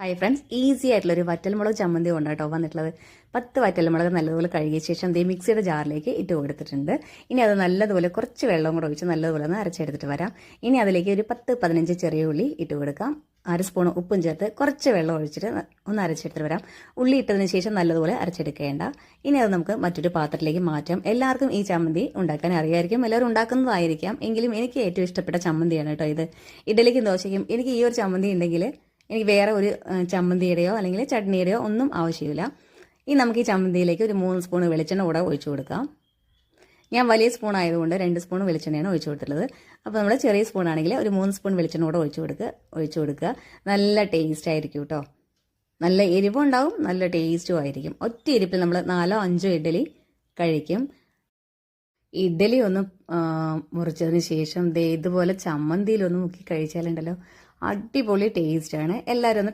Hi friends, easy ആയിട്ടുള്ളൊരു വറ്റൽമുളക് ചമ്മന്തി കൊണ്ടാണ് കേട്ടോ വന്നിട്ടുള്ളത്. 10 വറ്റൽമുളക് നല്ലതുപോലെ കഴുകിയ ശേഷം ദേ മിക്സിയുടെ ജാറിലേക്ക് ഇട്ട് കൊടുത്തിട്ടുണ്ട്. ഇനി അത് നല്ലതുപോലെ കുറച്ച് വെള്ളം കൂടെ ഒഴിച്ച് നല്ലതുപോലെ ഒന്ന് അരച്ചെടുത്തിട്ട് വരാം. ഇനി അതിലേക്ക് ഒരു 10-15 ചെറിയ ഉള്ളി ഇട്ട് കൊടുക്കാം. 1 സ്പൂൺ ഉപ്പും ചേർത്ത് കുറച്ച് വെള്ളം ഒഴിച്ചിട്ട് ഒന്ന് അരച്ചെടുത്തിട്ട് വരാം. ഉള്ളി ഇട്ടതിന് ശേഷം നല്ലതുപോലെ അരച്ചെടുക്കേണ്ട. ഇനി അത് നമുക്ക് മറ്റൊരു പാത്രത്തിലേക്ക് മാറ്റാം. എല്ലാവർക്കും ഈ ചമ്മന്തി ഉണ്ടാക്കാൻ അറിയായിരിക്കും, എല്ലാവരും ഉണ്ടാക്കുന്നതായിരിക്കാം. എങ്കിലും എനിക്ക് ഏറ്റവും ഇഷ്ടപ്പെട്ട ചമ്മന്തിയാണ് കേട്ടോ ഇത്. ഇഡലിക്കും ദോശയ്ക്കും എനിക്ക് ഈ ഒരു ചമ്മന്തി ഉണ്ടെങ്കിൽ എനിക്ക് വേറെ ഒരു ചമ്മന്തിയുടെയോ അല്ലെങ്കിൽ ചട്നിയുടെയോ ഒന്നും ആവശ്യമില്ല. ഇനി നമുക്ക് ഈ ചമ്മന്തിയിലേക്ക് ഒരു 3 സ്പൂൺ വെളിച്ചെണ്ണ കൂടെ ഒഴിച്ചു കൊടുക്കാം. ഞാൻ വലിയ സ്പൂൺ ആയതുകൊണ്ട് 2 സ്പൂൺ വെളിച്ചെണ്ണയാണ് ഒഴിച്ചു കൊടുത്തിട്ടുള്ളത്. അപ്പോൾ നമ്മൾ ചെറിയ സ്പൂൺ ആണെങ്കിൽ ഒരു 3 സ്പൂൺ വെളിച്ചെണ്ണ കൂടെ ഒഴിച്ചു കൊടുക്കുക. നല്ല ടേസ്റ്റ് ആയിരിക്കും കേട്ടോ. നല്ല എരിവുണ്ടാവും, നല്ല ടേസ്റ്റും ആയിരിക്കും. ഒറ്റ എരിപ്പിൽ നമ്മൾ 4-5 ഇഡ്ഡലി കഴിക്കും. ഇഡ്ഡലി ഒന്ന് മുറിച്ചതിന് ശേഷം ദേ ഇതുപോലെ ചമ്മന്തിയിലൊന്ന് മുക്കി കഴിച്ചാലുണ്ടല്ലോ, അടിപൊളി ടേസ്റ്റാണ്. എല്ലാവരും ഒന്ന്